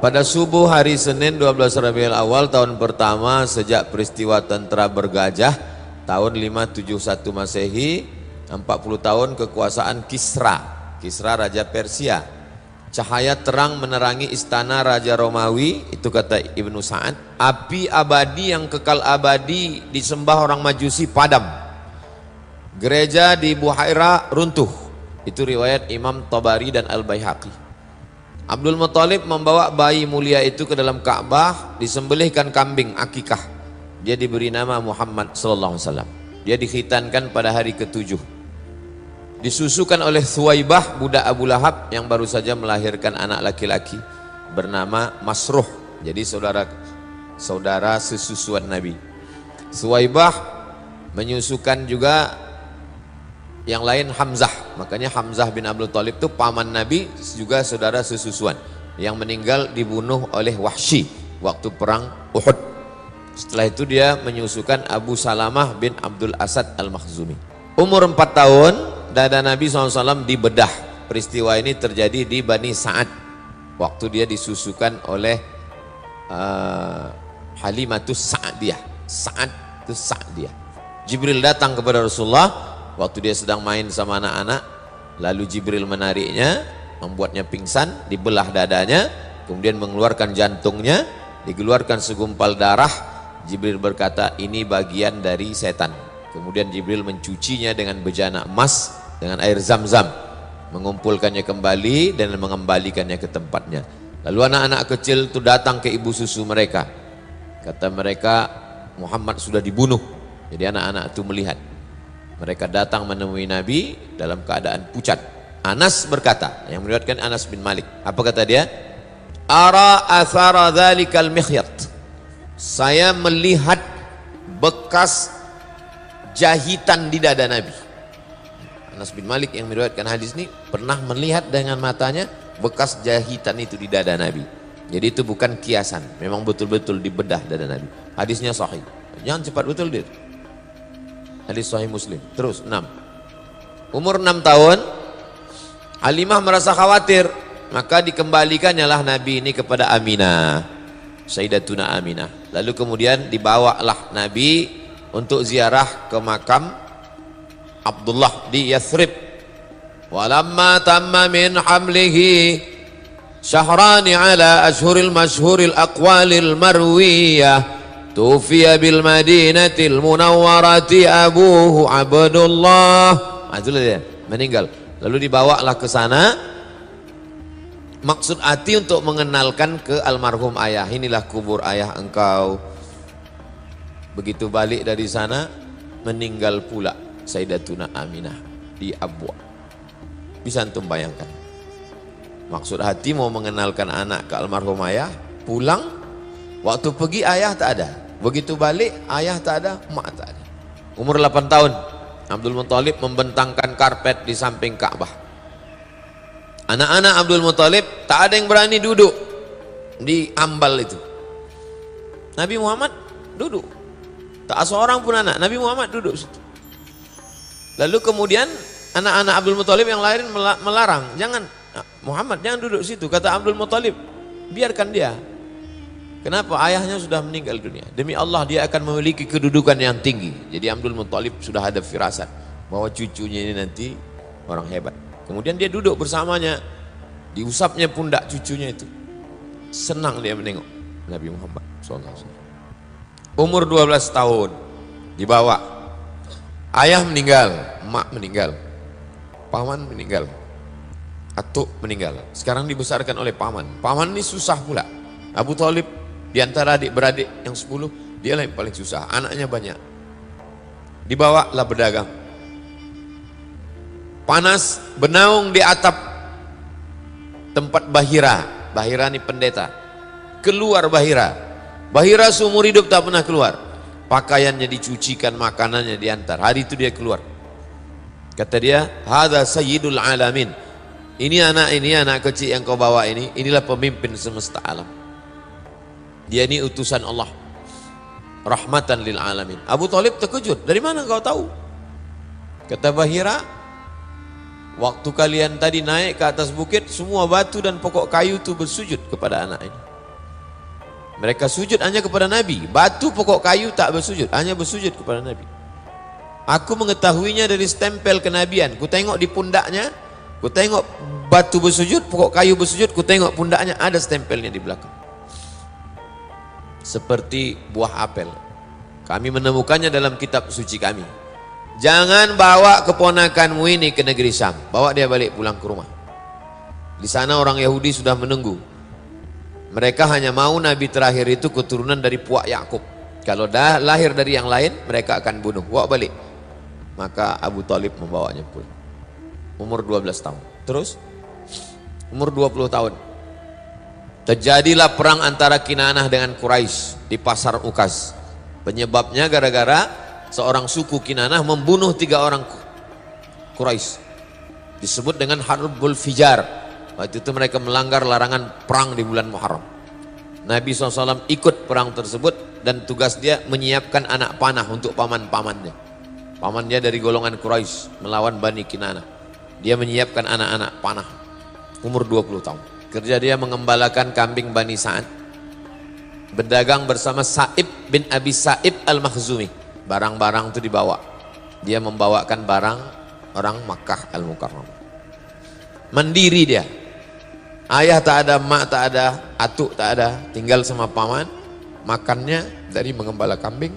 Pada subuh hari Senin 12 Rabiul Awal tahun pertama sejak peristiwa tentara bergajah tahun 571 Masehi, 40 tahun kekuasaan Kisra Raja Persia. Cahaya terang menerangi istana Raja Romawi, itu kata Ibnu Sa'ad. Api abadi yang kekal abadi disembah orang Majusi padam. Gereja di Buhaira runtuh. Itu riwayat Imam Tabari dan Al-Baihaqi. Abdul Muthalib membawa bayi mulia itu ke dalam Ka'bah, disembelihkan kambing akikah. Dia diberi nama Muhammad sallallahu alaihi wasallam. Dia dikhitankan pada hari ke-7. Disusukan oleh Thuwaibah budak Abu Lahab yang baru saja melahirkan anak laki-laki bernama Masruh. Jadi saudara sesusuan Nabi. Thuwaibah menyusukan juga yang lain Hamzah, makanya Hamzah bin Abdul Thalib itu paman Nabi juga saudara sesusuan yang meninggal dibunuh oleh Wahsy waktu perang Uhud. Setelah itu dia menyusukan Abu Salamah bin Abdul Asad Al-Makhzumi. Umur 4 tahun dada Nabi SAW dibedah. Peristiwa ini terjadi di Bani Sa'ad waktu dia disusukan oleh Halimatus Sa'diyah. Sa'diyah. Jibril datang kepada Rasulullah waktu dia sedang main sama anak-anak, lalu Jibril menariknya, membuatnya pingsan, dibelah dadanya, kemudian mengeluarkan jantungnya, dikeluarkan segumpal darah. Jibril berkata, ini bagian dari setan. Kemudian Jibril mencucinya dengan bejana emas, dengan air zam-zam, mengumpulkannya kembali dan mengembalikannya ke tempatnya. Lalu anak-anak kecil itu datang ke ibu susu mereka. Kata mereka, Muhammad sudah dibunuh. Jadi anak-anak itu melihat. Mereka datang menemui Nabi dalam keadaan pucat. Anas berkata, yang meriwayatkan Anas bin Malik, apa kata dia? Ara athara dzalikal mikhyat. Saya melihat bekas jahitan di dada Nabi. Anas bin Malik yang meriwayatkan hadis ini pernah melihat dengan matanya bekas jahitan itu di dada Nabi. Jadi itu bukan kiasan, memang betul-betul dibedah dada Nabi. Hadisnya sahih. Jangan cepat betul dia. Hadis Sahih Muslim. Terus 6. Umur 6 tahun Halimah merasa khawatir, maka dikembalikannya lah Nabi ini kepada Aminah, Sayyidatuna Aminah. Lalu kemudian dibawalah Nabi untuk ziarah ke makam Abdullah di Yathrib. Walamma tamma min hamlihi syahrani ala ashhuril mashhuril aqwalil marwiyah tufiya bil madinatil munawwarati abuhu Abdullah. Itulah dia, meninggal. Lalu dibawalah ke sana. Maksud hati untuk mengenalkan ke almarhum ayah. Inilah kubur ayah engkau. Begitu balik dari sana, meninggal pula Sayyidatuna Aminah di Abwa. Bisa antum bayangkan. Maksud hati mau mengenalkan anak ke almarhum ayah, pulang, waktu pergi ayah tak ada. Begitu balik ayah tak ada, mak tak ada. Umur 8 tahun Abdul Muthalib membentangkan karpet di samping Ka'bah. Anak-anak Abdul Muthalib tak ada yang berani duduk di ambal itu. Nabi Muhammad duduk. Tak seorang pun anak, Nabi Muhammad duduk situ. Lalu kemudian anak-anak Abdul Muthalib yang lain melarang, jangan Muhammad jangan duduk situ. Kata Abdul Muthalib, biarkan dia. Kenapa? Ayahnya sudah meninggal dunia. Demi Allah dia akan memiliki kedudukan yang tinggi. Jadi Abdul Muthalib sudah ada firasat bahwa cucunya ini nanti orang hebat. Kemudian dia duduk bersamanya, diusapnya pundak cucunya itu. Senang dia menengok Nabi Muhammad SAW. Umur 12 tahun dibawa. Ayah meninggal, emak meninggal, paman meninggal, atuk meninggal. Sekarang dibesarkan oleh paman. Paman ini susah pula. Abu Thalib di antara adik-beradik yang 10, dia yang paling susah, anaknya banyak. Dibawalah berdagang. Panas, bernaung di atap tempat Bahira. Bahira ini pendeta. Keluar Bahira. Bahira seumur hidup tak pernah keluar. Pakaiannya dicucikan, makanannya diantar. Hari itu dia keluar. Kata dia, hadza sayyidul alamin. Ini anak kecil yang kau bawa ini, inilah pemimpin semesta alam. Dia ini utusan Allah, rahmatan lil alamin. Abu Thalib terkejut, dari mana kau tahu? Kata Bahira, waktu kalian tadi naik ke atas bukit, semua batu dan pokok kayu itu bersujud kepada anak ini. Mereka sujud hanya kepada Nabi. Batu, pokok kayu tak bersujud, hanya bersujud kepada Nabi. Aku mengetahuinya dari stempel kenabian. Ku tengok di pundaknya, ku tengok batu bersujud, pokok kayu bersujud, ku tengok pundaknya ada stempelnya di belakang. Seperti buah apel. Kami menemukannya dalam kitab suci kami. Jangan bawa keponakanmu ini ke negeri Syam. Bawa dia balik pulang ke rumah. Di sana orang Yahudi sudah menunggu. Mereka hanya mau Nabi terakhir itu keturunan dari puak Yakub. Kalau dah lahir dari yang lain, mereka akan bunuh. Bawa balik. Maka Abu Talib membawanya pulang. Umur 12 tahun. Terus umur 20 tahun. Terjadilah perang antara Kinanah dengan Quraisy di pasar Ukas. Penyebabnya gara-gara seorang suku Kinanah membunuh 3 orang Quraisy. Disebut dengan Harbul Fijar. Waktu itu mereka melanggar larangan perang di bulan Muharram. Nabi SAW ikut perang tersebut dan tugas dia menyiapkan anak panah untuk paman-pamannya. Paman dia dari golongan Quraisy melawan Bani Kinanah. Dia menyiapkan anak-anak panah. Umur 20 tahun. Kerja dia mengembalakan kambing Bani Sa'ad. Berdagang bersama Sa'ib bin Abi Sa'ib Al-Makhzumi. Barang-barang itu dibawa. Dia membawakan barang orang Makkah Al-Mukarramah. Mandiri dia. Ayah tak ada, mak tak ada, atuk tak ada. Tinggal sama paman. Makannya dari mengembala kambing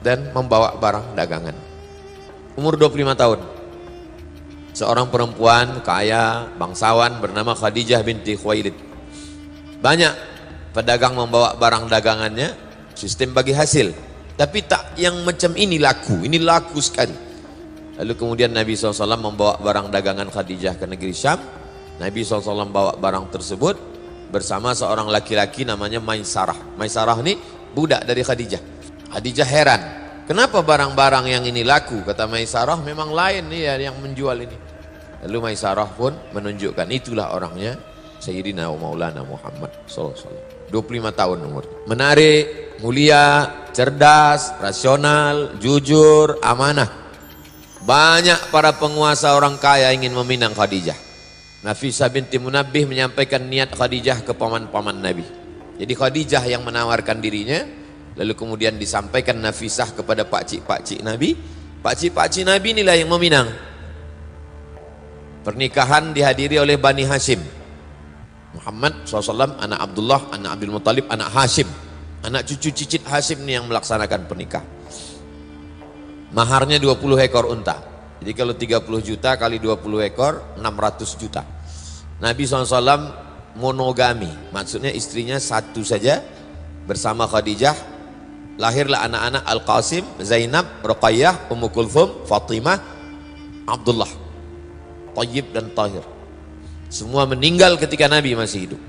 dan membawa barang dagangan. Umur 25 tahun. Seorang perempuan kaya, bangsawan bernama Khadijah binti Khuwailid. Banyak pedagang membawa barang dagangannya, sistem bagi hasil. Tapi tak yang macam ini laku sekali. Lalu kemudian Nabi SAW membawa barang dagangan Khadijah ke negeri Syam. Nabi SAW bawa barang tersebut bersama seorang laki-laki namanya Maisarah. Maisarah ini budak dari Khadijah. Khadijah heran. Kenapa barang-barang yang ini laku? Kata Maisarah, memang lain nih ya yang menjual ini. Lalu Maisarah pun menunjukkan itulah orangnya Sayyidina wa Maulana Muhammad SAW. 25 tahun umur. Menarik, mulia, cerdas, rasional, jujur, amanah. Banyak para penguasa orang kaya ingin meminang Khadijah. Nafisah binti Munabbih menyampaikan niat Khadijah ke paman-paman Nabi. Jadi Khadijah yang menawarkan dirinya. Lalu kemudian disampaikan Nafisah kepada pakcik-pakcik Nabi. Pakcik-pakcik Nabi inilah yang meminang. Pernikahan dihadiri oleh Bani Hashim. Muhammad SAW, anak Abdullah, anak Abdul Muttalib, anak Hashim. Anak cucu cicit Hashim ini yang melaksanakan pernikahan. Maharnya 20 ekor unta. Jadi kalau 30 juta kali 20 ekor, 600 juta. Nabi SAW monogami. Maksudnya istrinya satu saja bersama Khadijah. Lahirlah anak-anak Al-Qasim, Zainab, Ruqayyah, Ummu Kulthum, Fatimah, Abdullah, Tayyib dan Tahir. Semua meninggal ketika Nabi masih hidup.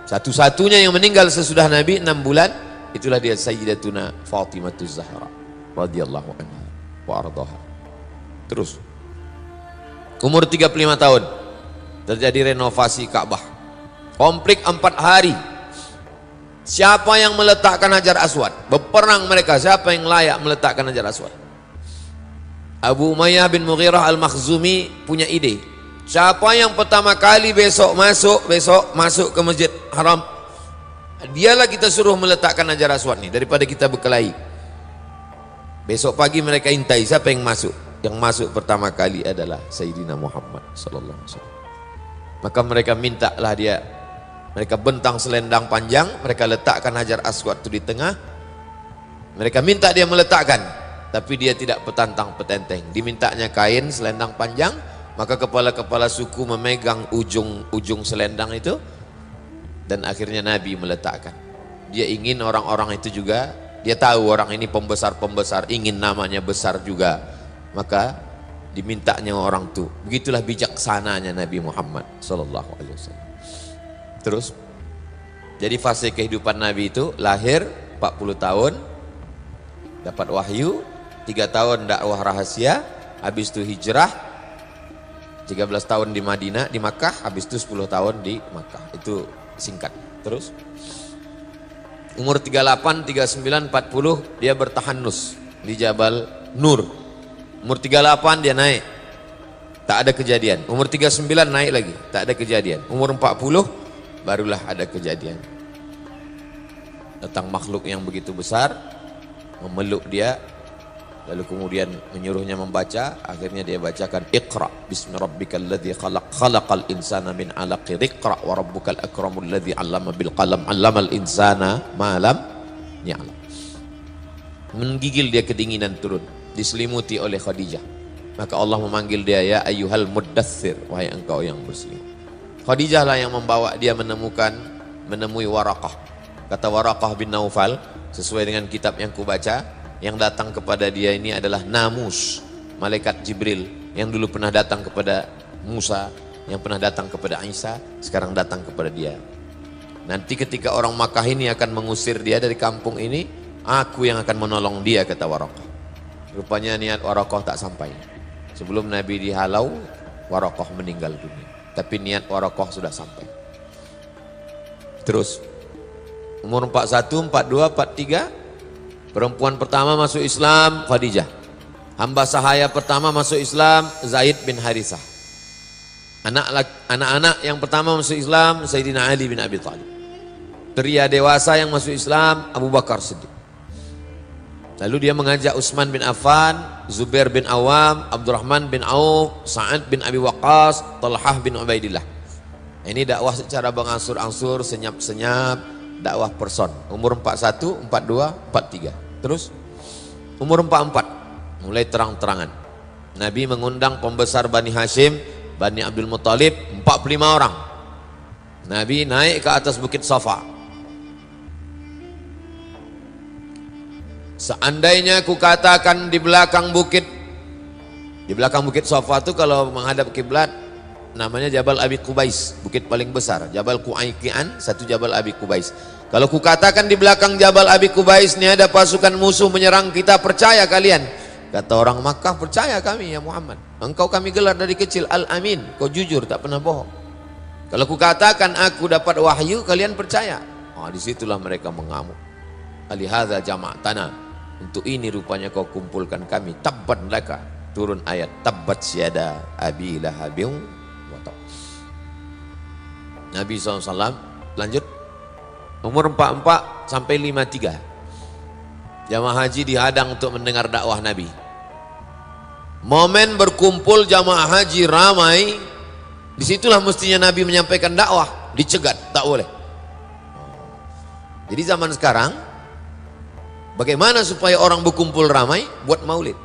Satu-satunya yang meninggal sesudah Nabi 6 bulan, itulah dia Sayyidatuna Fatimatuz Zahra radhiyallahu anha wa ardhaha. Terus umur 35 tahun terjadi renovasi Ka'bah. Komplik 4 hari. Siapa yang meletakkan Hajar Aswad? Berperang mereka, siapa yang layak meletakkan Hajar Aswad? Abu Umayyah bin Mughirah Al-Makhzumi punya ide. Siapa yang pertama kali besok masuk ke Masjid Haram, dialah kita suruh meletakkan Hajar Aswad nih, daripada kita berkelahi. Besok pagi mereka intai siapa yang masuk. Yang masuk pertama kali adalah Sayyidina Muhammad sallallahu alaihi wasallam. Maka mereka mintalah dia. Mereka bentang selendang panjang, mereka letakkan Hajar Aswad itu di tengah. Mereka minta dia meletakkan, tapi dia tidak petantang-petenteng. Dimintanya kain selendang panjang, maka kepala-kepala suku memegang ujung selendang itu, dan akhirnya Nabi meletakkan. Dia ingin orang-orang itu juga, dia tahu orang ini pembesar-pembesar, ingin namanya besar juga. Maka dimintanya orang itu. Begitulah bijaksananya Nabi Muhammad sallallahu alaihi wasallam. Terus jadi fase kehidupan Nabi itu lahir 40 tahun, dapat wahyu, 3 tahun dakwah rahasia, habis itu hijrah, 13 tahun di Madinah, di Makkah, habis itu 10 tahun di Makkah. Itu singkat. Terus umur 38, 39, 40 dia bertahanus di Jabal Nur. Umur 38 dia naik, tak ada kejadian. Umur 39 naik lagi, tak ada kejadian. Umur 40 barulah ada kejadian. Datang makhluk yang begitu besar, memeluk dia, lalu kemudian menyuruhnya membaca. Akhirnya dia bacakan, Iqra bismi rabbikal ladzi khalaq, khalaqal insana min 'alaq, Iqra wa rabbukal akramul ladzi 'allama bil qalam, 'allamal insana ma lam ya'lam. Menggigil dia kedinginan turun, diselimuti oleh Khadijah. Maka Allah memanggil dia, ya ayyuhal muddaththir, wahai engkau yang berselimut. Khadijah lah yang membawa dia menemui Waraqah. Kata Waraqah bin Naufal, sesuai dengan kitab yang kubaca, yang datang kepada dia ini adalah Namus, malaikat Jibril yang dulu pernah datang kepada Musa, yang pernah datang kepada Isa, sekarang datang kepada dia. Nanti ketika orang Makkah ini akan mengusir dia dari kampung ini, aku yang akan menolong dia, kata Waraqah. Rupanya niat Waraqah tak sampai. Sebelum Nabi dihalau, Waraqah meninggal dunia. Tapi niat Waraqah sudah sampai. Terus umur 41, 42, 43, perempuan pertama masuk Islam Khadijah. Hamba sahaya pertama masuk Islam Zaid bin Harithah. Anak-anak yang pertama masuk Islam Sayyidina Ali bin Abi Thalib. Pria dewasa yang masuk Islam Abu Bakar Siddiq. Lalu dia mengajak Utsman bin Affan, Zubair bin Awam, Abdurrahman bin Auf, Sa'ad bin Abi Waqqas, Talhah bin Ubaidillah. Ini dakwah secara berangsur-angsur, senyap-senyap, dakwah person. Umur 41, 42, 43. Terus umur 44 mulai terang-terangan. Nabi mengundang pembesar Bani Hashim, Bani Abdul Muttalib, 45 orang. Nabi naik ke atas bukit Safa. Seandainya ku katakan di belakang bukit Safa itu kalau menghadap kiblat namanya Jabal Abi Qubais, bukit paling besar. Jabal Qu'aiqian, satu Jabal Abi Qubais. Kalau ku katakan di belakang Jabal Abi Qubais ini ada pasukan musuh menyerang kita, percaya kalian? Kata orang Makkah, percaya kami ya Muhammad. Engkau kami gelar dari kecil Al-Amin, kau jujur tak pernah bohong. Kalau ku katakan aku dapat wahyu, kalian percaya? Disitulah mereka mengamuk. Alihadza jama'tana, untuk ini rupanya kau kumpulkan kami. Tabbat laka, turun ayat tabbat syada abi lahabin wa tab. Nabi SAW lanjut umur 44 sampai 53. Jamaah haji dihadang untuk mendengar dakwah Nabi. Momen berkumpul jamaah haji ramai, disitulah mestinya Nabi menyampaikan dakwah, dicegat, tak boleh. Jadi zaman sekarang bagaimana supaya orang berkumpul ramai? Buat maulid.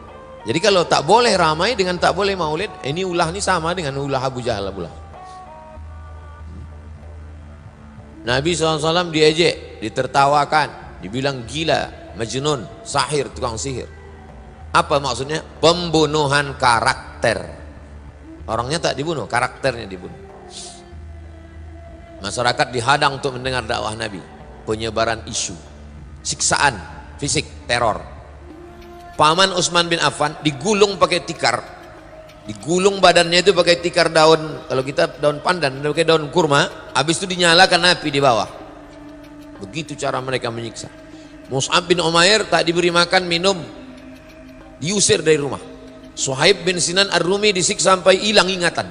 Jadi kalau tak boleh ramai dengan tak boleh maulid, ini ulah ini sama dengan ulah Abu Jahal pula. Nabi SAW diejek, ditertawakan, dibilang gila, majnun, sahir, tukang sihir. Apa maksudnya? Pembunuhan karakter. Orangnya tak dibunuh, karakternya dibunuh. Masyarakat dihadang untuk mendengar dakwah Nabi. Penyebaran isu, siksaan fisik, teror. Paman Utsman bin Affan digulung pakai tikar, digulung badannya itu pakai tikar daun, kalau kita daun pandan, pakai daun kurma, habis itu dinyalakan api di bawah. Begitu cara mereka menyiksa. Mus'ab bin Umair tak diberi makan minum, diusir dari rumah. Suhaib bin Sinan Ar-Rumi disiksa sampai hilang ingatan.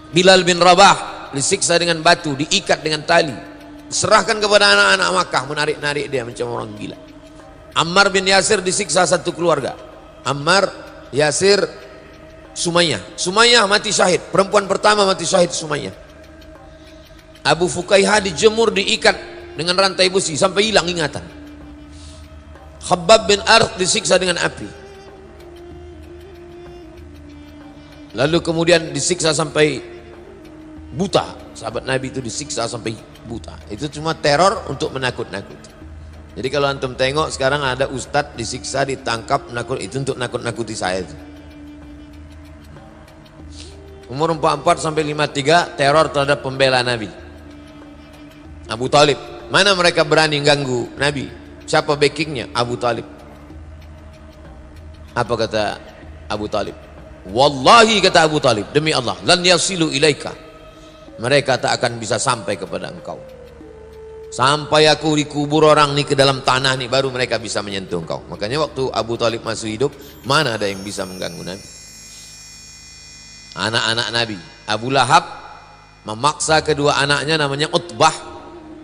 Bilal bin Rabah disiksa dengan batu, diikat dengan tali, serahkan kepada anak-anak Makkah, menarik-narik dia macam orang gila. Ammar bin Yasir disiksa satu keluarga. Ammar, Yasir, Sumayyah. Sumayyah mati syahid, perempuan pertama mati syahid Sumayyah. Abu Fukaihah dijemur, diikat dengan rantai besi sampai hilang ingatan. Khabbab bin Arth disiksa dengan api. Lalu kemudian disiksa sampai buta. Sahabat Nabi itu disiksa sampai buta. Itu cuma teror untuk menakut-nakuti. Jadi kalau antum tengok sekarang ada ustadz disiksa, ditangkap, menakut, itu untuk nakut-nakuti saya itu. Umur 44 sampai 53 teror terhadap pembela Nabi. Abu Talib. Mana mereka berani ganggu Nabi? Siapa backingnya? Abu Talib. Apa kata Abu Talib? Wallahi, kata Abu Talib, demi Allah, lan yasilu ilaika, mereka tak akan bisa sampai kepada engkau. Sampai aku dikubur orang nih ke dalam tanah nih, baru mereka bisa menyentuh engkau. Makanya waktu Abu Talib masih hidup, mana ada yang bisa mengganggu Nabi? Anak-anak Nabi, Abu Lahab memaksa kedua anaknya namanya Utbah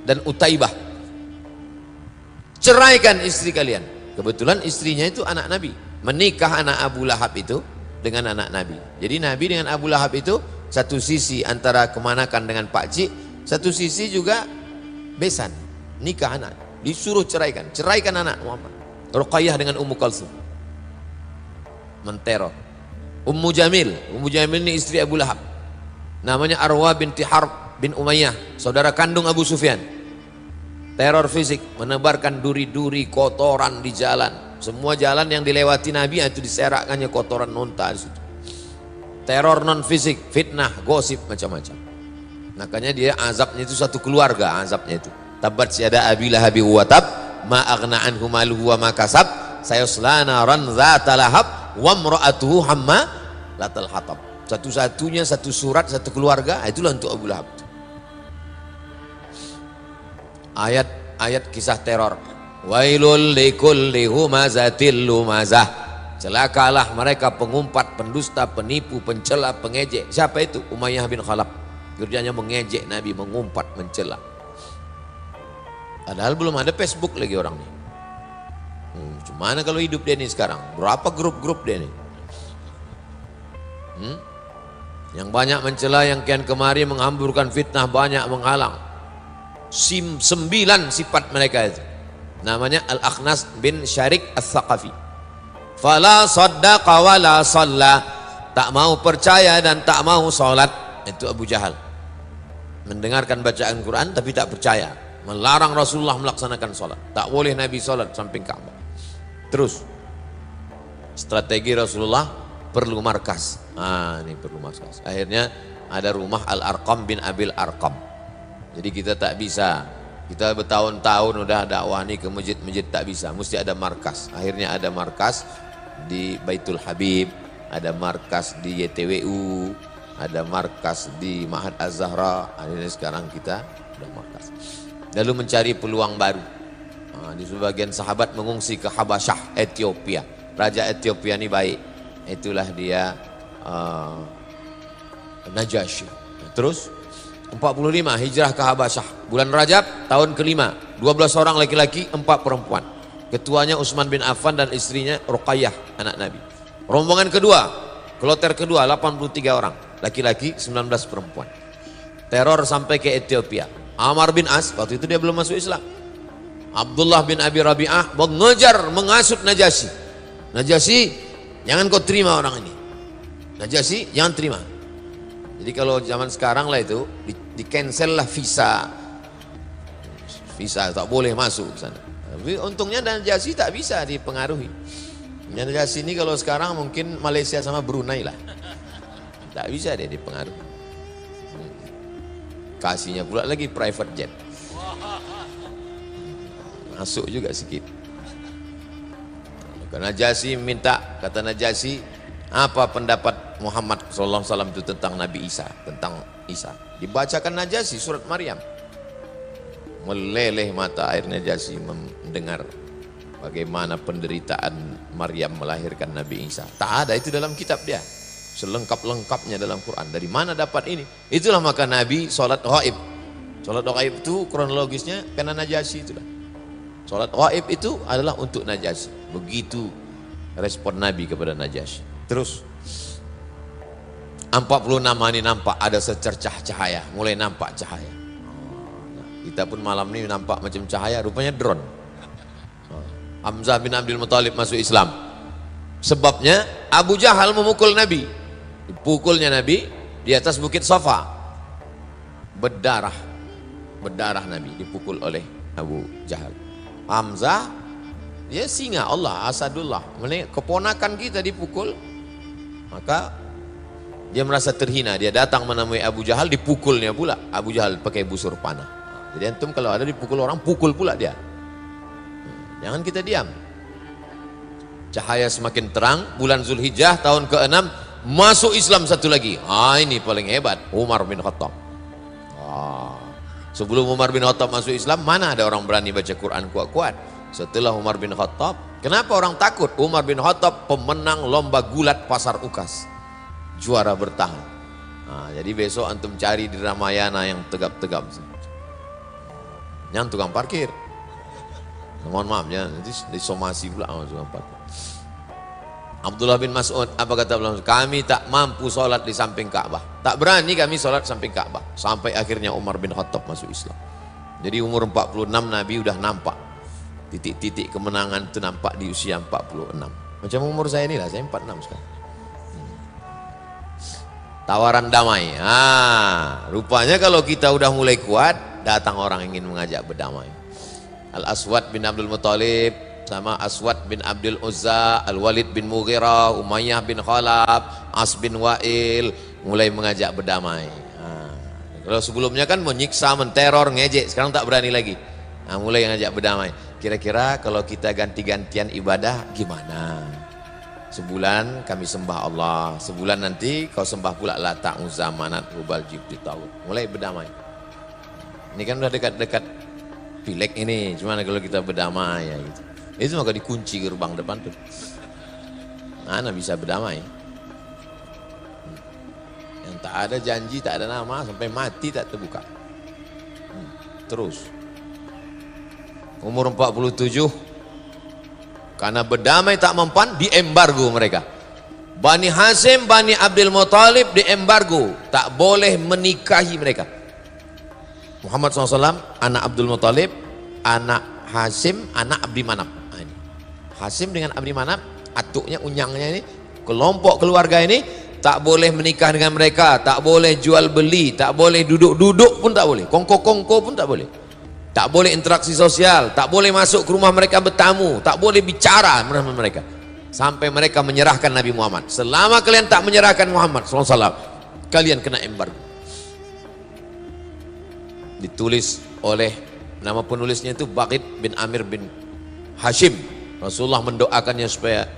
dan Utaibah ceraikan istri kalian. Kebetulan istrinya itu anak Nabi, menikah anak Abu Lahab itu dengan anak Nabi. Jadi Nabi dengan Abu Lahab itu satu sisi antara kemanakan dengan pakcik, satu sisi juga besan, nikah anak, disuruh ceraikan anak Muhammad. Ruqayyah dengan Ummu Kalsum menteror. Ummu Jamil ini istri Abu Lahab, namanya Arwa binti Harb bin Umayyah, saudara kandung Abu Sufyan. Teror fisik, menebarkan duri-duri kotoran di jalan. Semua jalan yang dilewati Nabi itu diserakkannya kotoran unta di situ. Teror non fisik, fitnah, gosip, macam-macam. Makanya dia azabnya itu satu keluarga, azabnya itu. Tabat siada abi lahabi wa tab, ma aghna anhu maluhu wa ma kasab, sayasla naran dzata lahab wa imra'atuhu hamma latal hatab. Satu-satunya satu surat, satu keluarga, itulah untuk Abu Lahab. Ayat-ayat kisah teror. Wailul likulli humazatil lumazah. Celakalah mereka pengumpat, pendusta, penipu, pencela, pengejek. Siapa itu? Umayyah bin Khalaf. Kerjanya mengejek Nabi, mengumpat, mencela. Padahal belum ada Facebook lagi orang ini. Gimana kalau hidup dia ini sekarang? Berapa grup-grup dia ini? Yang banyak mencela, yang kian kemari menghamburkan fitnah, banyak menghalang. 9 sifat mereka itu. Namanya Al-Akhnas bin Syarik Al-Thaqafi. Fala saddaqa wa la shalla. Tak mau percaya dan tak mau salat. Itu Abu Jahal. Mendengarkan bacaan Quran tapi tak percaya. Melarang Rasulullah melaksanakan salat. Tak boleh Nabi salat samping Ka'bah. Terus strategi Rasulullah perlu markas. Ini perlu markas. Akhirnya ada rumah Al-Arqam bin Abil Arqam. Jadi kita tak bisa, kita bertahun-tahun udah dakwah nih ke masjid-masjid tak bisa, mesti ada markas. Akhirnya ada markas di Baitul Habib, ada markas di YTWU, ada markas di Ma'had Az-Zahra. Akhirnya sekarang kita udah markas. Lalu mencari peluang baru. Di sebagian sahabat mengungsi ke Habasyah, Ethiopia. Raja Ethiopia ini baik, itulah dia Najasyi. Terus 45 hijrah ke Habasyah, bulan Rajab tahun ke-5, 12 orang laki-laki, 4 perempuan. Ketuanya Utsman bin Affan dan istrinya Ruqayyah, anak Nabi. Rombongan kedua, kloter kedua 83 orang, laki-laki 19 perempuan. Teror sampai ke Ethiopia. Amr bin As, waktu itu dia belum masuk Islam. Abdullah bin Abi Rabi'ah mengejar, menghasut Najasyi. Najasyi, jangan kau terima orang ini. Najasyi, jangan terima. Jadi kalau zaman sekarang lah itu di cancel lah visa tak boleh masuk ke sana. Tapi untungnya Najasyi tak bisa dipengaruhi. Najasyi ini kalau sekarang mungkin Malaysia sama Brunei lah, tak bisa dia dipengaruhi. Kasihnya pula lagi private jet, masuk juga sedikit. Najasyi minta, kata Najasyi, apa pendapat Muhammad SAW itu tentang Nabi Isa, tentang Isa. Dibacakan Najasyi surat Maryam. Meleleh mata air Najasyi mendengar bagaimana penderitaan Maryam melahirkan Nabi Isa. Tak ada itu dalam kitab dia. Selengkap-lengkapnya dalam Quran. Dari mana dapat ini? Itulah maka Nabi sholat ghaib. Sholat ghaib itu kronologisnya karena Najasyi itulah. Sholat ghaib itu adalah untuk Najasyi. Begitu respon Nabi kepada Najasyi. Terus 46 ini nampak ada secercah cahaya, mulai nampak cahaya. Kita pun malam ini nampak macam cahaya, rupanya drone. Hamzah bin Abdul Muthalib masuk Islam. Sebabnya Abu Jahal memukul Nabi. Dipukulnya Nabi di atas bukit Safa. Berdarah Nabi dipukul oleh Abu Jahal. Hamzah dia singa Allah, Asadullah. Keponakan kita dipukul, maka dia merasa terhina. Dia datang menemui Abu Jahal, dipukulnya pula. Abu Jahal pakai busur panah. Jadi antum kalau ada dipukul orang, pukul pula dia. Jangan kita diam. Cahaya semakin terang, bulan Zulhijjah tahun ke-6 masuk Islam satu lagi. Ini paling hebat, Umar bin Khattab. Sebelum Umar bin Khattab masuk Islam, mana ada orang berani baca Quran kuat-kuat? Setelah Umar bin Khattab, kenapa orang takut? Umar bin Khattab pemenang lomba gulat pasar Ukas, juara bertahan. Jadi besok antum cari di Ramayana yang tegap-tegap, yang tukang parkir. Mohon maaf ya, nanti disomasi pula masuk empat. Abdullah bin Mas'ud, apa kata Abdullah? Kami tak mampu sholat di samping Ka'bah. Tak berani kami sholat samping Ka'bah. Sampai akhirnya Umar bin Khattab masuk Islam. Jadi umur 46 Nabi udah nampak. Titik-titik kemenangan itu nampak di usia 46. Macam umur saya inilah, saya 46 sekarang. Tawaran damai. Rupanya kalau kita udah mulai kuat, datang orang ingin mengajak berdamai. Al-Aswad bin Abdul Muttalib sama Aswad bin Abdul Uzza, Al-Walid bin Mughirah, Umayyah bin Khalaf, As bin Wa'il mulai mengajak berdamai. Kalau sebelumnya kan menyiksa, menteror, ngejek, sekarang tak berani lagi. Mulai ngajak berdamai. Kira-kira kalau kita ganti-gantian ibadah gimana? Sebulan kami sembah Allah, sebulan nanti kau sembah pula Lata, Uzza, Manat, Hubal, Jibti, Taut. Mulai berdamai. Ini kan udah dekat-dekat Pileg ini, gimana kalau kita berdamai ya gitu. Itu maka dikunci gerbang depan tuh. Mana bisa berdamai? Yang tak ada janji, tak ada nama, sampai mati tak terbuka. Terus. Umur 47, karena berdamai tak mempan, diembargo mereka. Bani Hasim, Bani Abdul Muttalib diembargo, tak boleh menikahi mereka. Muhammad SAW, anak Abdul Muttalib, anak Hasim, anak Abdi Manaf. Hasim dengan Abdi Manaf, atuknya, unyangnya ini, kelompok keluarga ini, tak boleh menikah dengan mereka, tak boleh jual beli, tak boleh duduk-duduk pun tak boleh, kongko-kongko pun tak boleh. Tak boleh interaksi sosial, tak boleh masuk ke rumah mereka bertamu, tak boleh bicara dengan mereka. Sampai mereka menyerahkan Nabi Muhammad. Selama kalian tak menyerahkan Muhammad SAW, kalian kena embargo. Ditulis oleh, nama penulisnya itu Baqid bin Amir bin Hashim. Rasulullah mendoakannya supaya,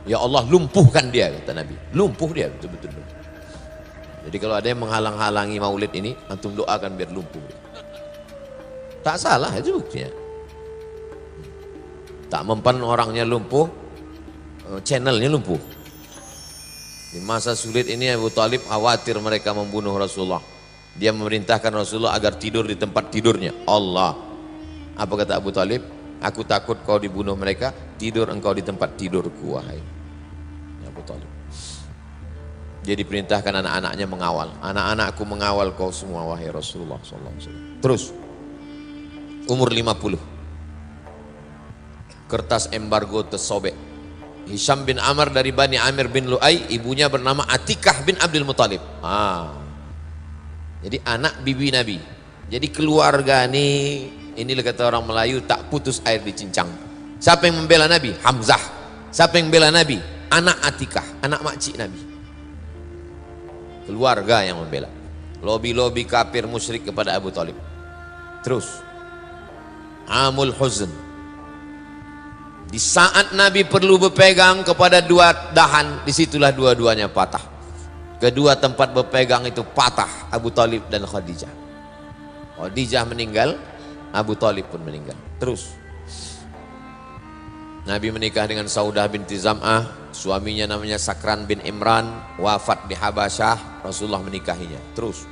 ya Allah lumpuhkan dia, kata Nabi. Lumpuh dia, betul-betul. Jadi kalau ada yang menghalang-halangi maulid ini, antum doakan biar lumpuh. Tak salah, itu buktinya. Tak mempan orangnya lumpuh, channelnya lumpuh. Di masa sulit ini Abu Talib khawatir mereka membunuh Rasulullah. Dia memerintahkan Rasulullah agar tidur di tempat tidurnya. Allah. Apa kata Abu Talib? Aku takut kau dibunuh mereka, tidur engkau di tempat tidurku, wahai Abu Talib. Dia diperintahkan anak-anaknya mengawal. Anak-anakku mengawal kau semua, wahai Rasulullah SAW. Terus, umur 50. Kertas embargo tersobek. Hisham bin Amr dari Bani Amir bin Lu'ay, ibunya bernama Atikah bin Abdul Muttalib. Jadi anak bibi Nabi. Jadi keluarga inilah kata orang Melayu, tak putus air di cincang. Siapa yang membela Nabi? Hamzah. Siapa yang membela Nabi? Anak Atikah, anak makcik Nabi. Keluarga yang membela. Lobi-lobi kafir musyrik kepada Abu Talib. Terus, Amul Huzn. Di saat Nabi perlu berpegang kepada dua dahan, disitulah dua-duanya patah. Kedua tempat berpegang itu patah, Abu Talib dan Khadijah. Khadijah meninggal, Abu Talib pun meninggal. Terus, Nabi menikah dengan Saudah binti Zam'ah, suaminya namanya Sakran bin Imran, wafat di Habasyah, Rasulullah menikahinya. Terus,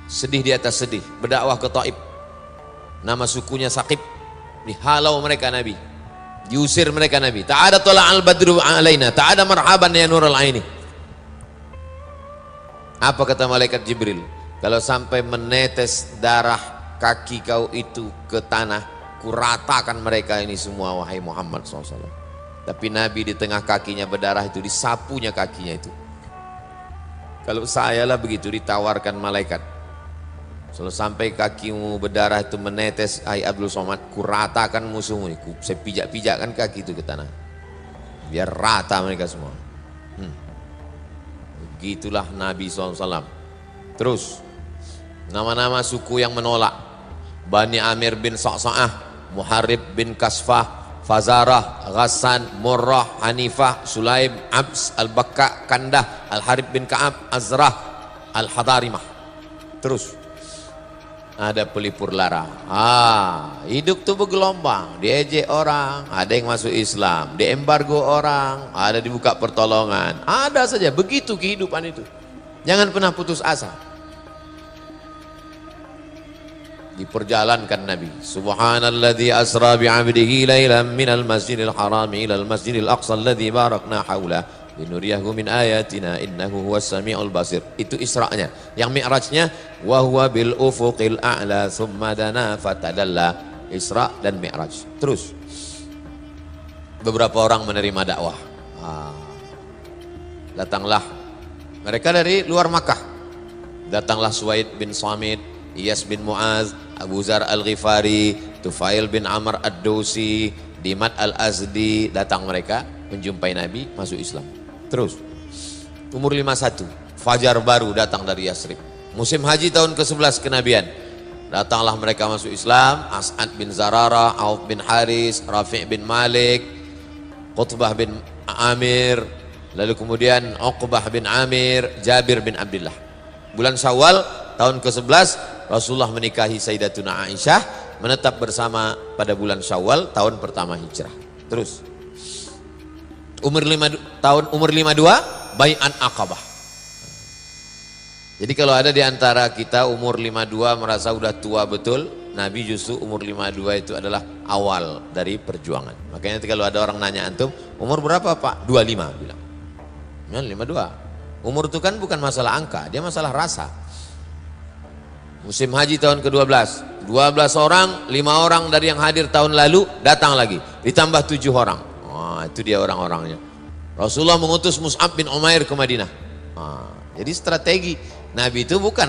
sedih di atas sedih, berdakwah ke Taif. Nama sukunya Saqib, dihalau mereka Nabi, diusir mereka Nabi. Tak ada tola'al badru alaina, tak ada marhaban ya nurul aini. Apa kata malaikat Jibril? Kalau sampai menetes darah kaki kau itu ke tanah, kuratakan mereka ini semua, wahai Muhammad SAW. Tapi Nabi di tengah kakinya berdarah itu, disapunya kakinya itu. Kalau saya lah begitu ditawarkan malaikat, kalau sampai kakimu berdarah itu menetes, hai Abdul Somad, kuratakan musuhmu. Saya pijak-pijakkan kaki itu ke tanah, biar rata mereka semua. Begitulah Nabi SAW. Terus, nama-nama suku yang menolak: Bani Amir bin Sa'sa'ah, Muharib bin Kasfah, Fazarah, Ghassan, Murrah, Hanifah, Sulaim, Abs, Al-Bakka, Kandah, Al-Harib bin Ka'ab, Azrah, Al-Hadarimah. Terus, ada pelipur lara. Hidup tuh bergelombang, diejek orang, ada yang masuk Islam, diembargo orang, ada dibuka pertolongan, ada saja. Begitu kehidupan itu. Jangan pernah putus asa. diperjalankan Nabi. Subhanalladzi asra bi'abdihi lailan minal masjidil haram ilal masjidil aqsa alladzi barakna haula linuriyahu min ayatina innahu huwas samiul basir. Itu Isra'nya. Yang Mi'rajnya wa huwa bil ufuqil a'la tsumma dana fatadalla. Isra dan Mi'raj. Terus beberapa orang menerima dakwah. Datanglah mereka dari luar Makkah. Datanglah Suwaid bin Samit, Iyas bin Mu'az, Abu Zar al-Ghifari, Tufail bin Amr ad-Dawsi, Dimat al-Azdi. Datang mereka menjumpai Nabi, masuk Islam. Terus umur 51, fajar baru datang dari Yasrib. Musim haji tahun ke-11 kenabian. Datanglah mereka masuk Islam. As'ad bin Zarara, Auf bin Haris, Rafi' bin Malik, Qutbah bin Amir, lalu kemudian Uqbah bin Amir, Jabir bin Abdullah. Bulan Syawal tahun ke-11 Rasulullah menikahi Sayyidatuna Aisyah, menetap bersama pada bulan Syawal tahun pertama hijrah. Terus umur 52 Bai'at Aqabah. Jadi kalau ada di antara kita umur 52 merasa udah tua betul, Nabi justru umur 52 itu adalah awal dari perjuangan. Makanya kalau ada orang nanya antum, umur berapa Pak? 25 bilang. Ya, 52. Umur itu kan bukan masalah angka, dia masalah rasa. Musim haji tahun ke-12, 12 orang, 5 orang dari yang hadir tahun lalu datang lagi, ditambah 7 orang. Itu dia orang-orangnya. Rasulullah mengutus Mus'ab bin Umair ke Madinah. Jadi strategi Nabi itu bukan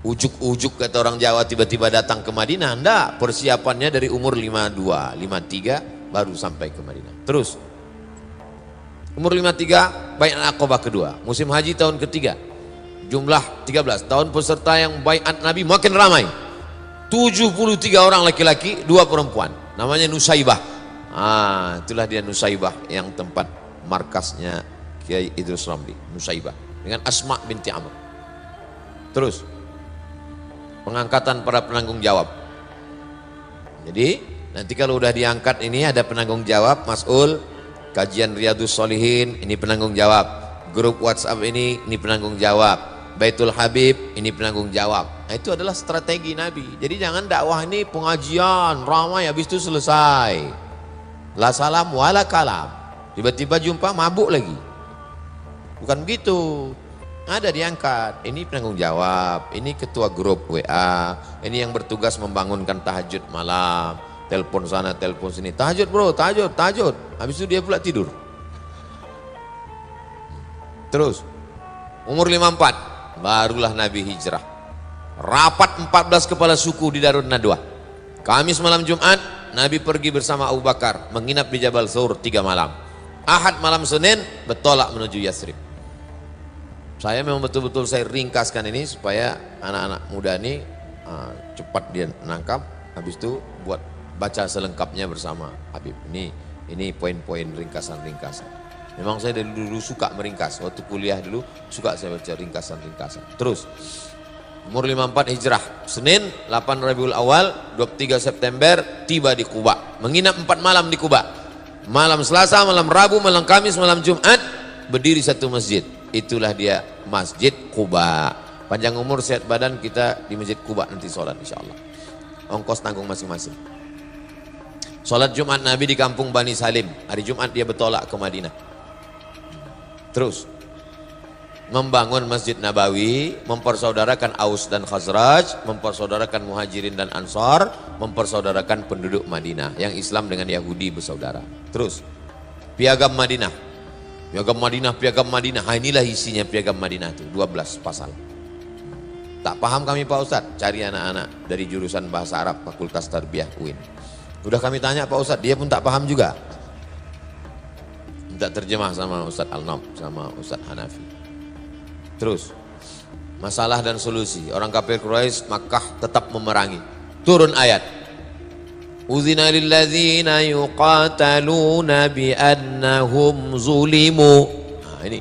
ujuk-ujuk kata orang Jawa tiba-tiba datang ke Madinah. Enggak, persiapannya dari umur 52, 53 baru sampai ke Madinah. Terus umur 53 Bai'at Aqabah kedua, musim haji tahun ketiga, jumlah 13, tahun peserta yang bai'at Nabi makin ramai. 73 orang laki-laki, 2 perempuan. Namanya Nusaibah. Itulah dia Nusaibah yang tempat markasnya Kiai Idrus Ramli, Nusaibah dengan Asma binti Amr. Terus pengangkatan para penanggung jawab. Jadi nanti kalau udah diangkat ini ada penanggung jawab, mas'ul kajian Riyadhus Shalihin ini penanggung jawab, grup WhatsApp ini penanggung jawab, Baitul Habib ini penanggung jawab. Itu adalah strategi Nabi. Jadi jangan dakwah ini pengajian ramai habis itu selesai. La salam wala kalam. Tiba-tiba jumpa mabuk lagi. Bukan begitu. Ada diangkat. Ini penanggung jawab, ini ketua grup WA, ini yang bertugas membangunkan tahajud malam. Telepon sana, telepon sini. Tahajud bro, tahajud. Habis itu dia pula tidur. Terus umur 54 barulah Nabi hijrah. Rapat 14 kepala suku di Darun Nadwah. Kamis malam Jumat Nabi pergi bersama Abu Bakar menginap di Jabal Thawr 3 malam. Ahad malam Senin bertolak menuju Yasrib. Saya memang betul-betul saya ringkaskan ini supaya anak-anak muda ini cepat dia nangkap. Habis itu buat baca selengkapnya bersama Habib. Ini poin-poin ringkasan-ringkasan. Memang saya dari dulu suka meringkas. Waktu kuliah dulu suka saya baca ringkasan-ringkasan. Terus umur 54 hijrah, Senin 8 Rabiul Awal, 23 September tiba di Quba. Menginap 4 malam di Quba. Malam Selasa, malam Rabu, malam Kamis, malam Jumat berdiri satu masjid. Itulah dia Masjid Quba. Panjang umur sehat badan kita di Masjid Quba nanti sholat insyaallah. Ongkos tanggung masing-masing. Sholat Jumat Nabi di kampung Bani Salim. Hari Jumat dia bertolak ke Madinah. Terus membangun Masjid Nabawi, mempersaudarakan Aus dan Khazraj, mempersaudarakan Muhajirin dan Ansar, mempersaudarakan penduduk Madinah yang Islam dengan Yahudi bersaudara. Terus Piagam Madinah. Piagam Madinah. Inilah isinya Piagam Madinah itu, 12 pasal. Tak paham kami Pak Ustadz, cari anak-anak dari jurusan Bahasa Arab Fakultas Tarbiyah UIN. Udah kami tanya Pak Ustadz, dia pun tak paham juga. Minta terjemah sama Ustadz Al-Nam, sama Ustadz Hanafi. Terus masalah dan solusi. Orang kafir Quraisy Makkah tetap memerangi. Turun ayat. Uzina lilladzina yuqataluna biannahum zulimu. Ini.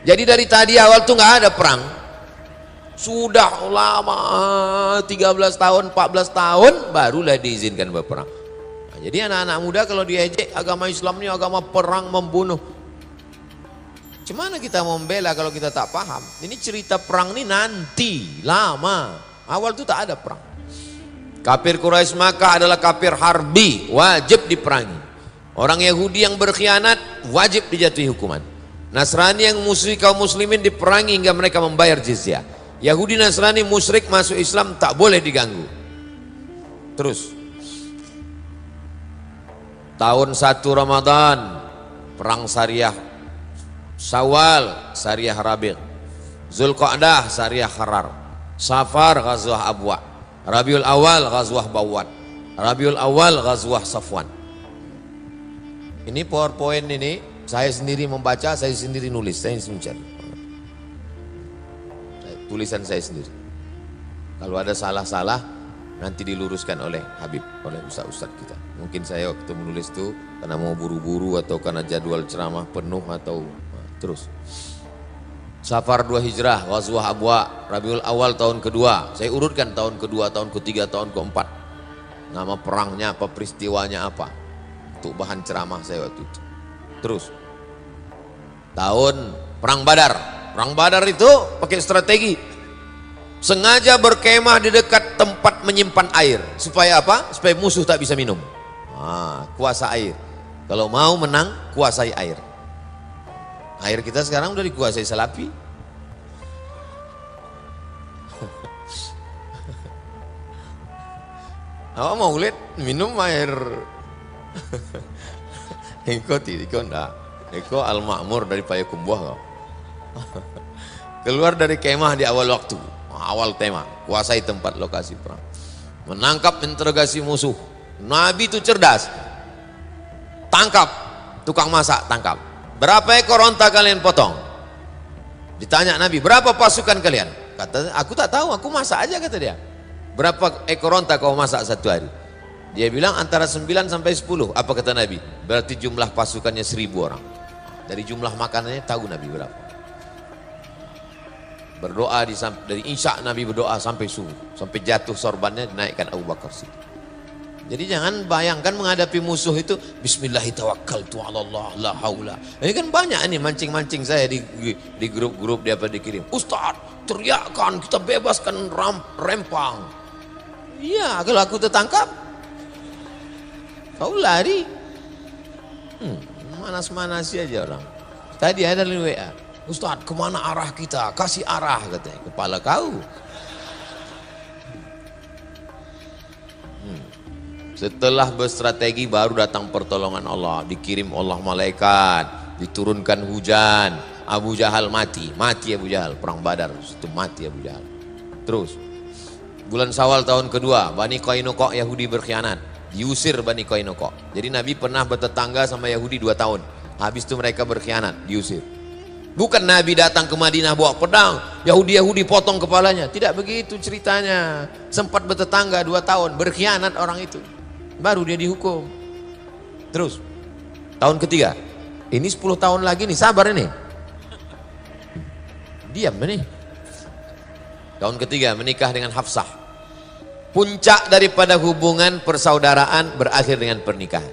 Jadi dari tadi awal tuh nggak ada perang. Sudah lama 13 tahun, 14 tahun barulah diizinkan berperang. Jadi anak-anak muda kalau diejek agama Islam ini agama perang membunuh. Gimana kita mau membela kalau kita tak paham? Ini cerita perang ini nanti, lama. Awal itu tak ada perang. Kafir Quraisy Makkah adalah kafir harbi, wajib diperangi. Orang Yahudi yang berkhianat wajib dijatuhi hukuman. Nasrani yang musuhi kaum muslimin diperangi hingga mereka membayar jizyah. Yahudi Nasrani musyrik masuk Islam tak boleh diganggu. Terus tahun 1 Ramadan perang Syariah, Syawal Syariah Rabi', Zulqa'dah Syariah Harar, Safar Ghazwah Abwa, Rabiul Awal Ghazwah Bawat, Rabiul Awal Ghazwah Safwan. Ini PowerPoint ini saya sendiri membaca, saya sendiri nulis, saya mencari tulisan saya sendiri. Kalau ada salah-salah nanti diluruskan oleh Habib, oleh ustaz-ustaz kita. Mungkin saya waktu menulis itu karena mau buru-buru atau karena jadwal ceramah penuh atau terus. Safar 2 Hijrah, Ghazwah Abwa, Rabiul Awal tahun kedua. Saya urutkan tahun kedua, tahun ketiga, tahun keempat. Nama perangnya apa, peristiwanya apa. Untuk bahan ceramah saya waktu itu. Terus tahun Perang Badar. Perang Badar itu pakai strategi. Sengaja berkemah di dekat tempat menyimpan air. Supaya apa? Supaya musuh tak bisa minum. Kuasa air. Kalau mau menang, kuasai air. Air kita sekarang udah dikuasai Salafi. Awak mau lihat minum air. Iko enggak. Iko al-ma'mur dari Payakumbuh kau. Keluar dari kemah di awal waktu, awal tema, kuasai tempat lokasi perang. Menangkap interogasi musuh. Nabi itu cerdas. Tangkap, tukang masak tangkap. Berapa ekor onta kalian potong? Ditanya Nabi, berapa pasukan kalian? Kata, aku tak tahu, aku masak aja kata dia. Berapa ekor onta kau masak satu hari? Dia bilang antara 9 sampai 10. Apa kata Nabi? Berarti jumlah pasukannya 1000 orang. Dari jumlah makanannya tahu Nabi berapa. Berdoa dari Isya Nabi berdoa sampai subuh, sampai jatuh sorbannya dinaikkan Abu Bakar Siddiq. Jadi jangan bayangkan menghadapi musuh itu bismillahirrahmanirrahim, Allah la haula. Ini kan banyak ini mancing-mancing saya di grup-grup dia apa dikirim. Ustaz, teriakkan kita bebaskan Rempang. Iya, kalau aku tertangkap kau lari. Manas-manasi aja orang. Tadi ada di WA. Ustaz, kemana arah kita? Kasih arah katanya. Kepala kau. Setelah berstrategi baru datang pertolongan Allah. Dikirim Allah malaikat. Diturunkan hujan. Abu Jahal mati. Mati Abu Jahal. Perang Badar. Itu mati Abu Jahal. Terus. Bulan Syawal tahun kedua. Bani Qainuqa Yahudi berkhianat. Diusir Bani Qainuqa. Jadi Nabi pernah bertetangga sama Yahudi 2 tahun. Habis itu mereka berkhianat. Diusir. Bukan Nabi datang ke Madinah bawa pedang, Yahudi potong kepalanya. Tidak begitu ceritanya. Sempat bertetangga 2 tahun, berkhianat orang itu. Baru dia dihukum. Terus, tahun ketiga. Ini 10 tahun lagi nih, sabar ini. Diam nih. Tahun ketiga menikah dengan Hafsah. Puncak daripada hubungan persaudaraan berakhir dengan pernikahan.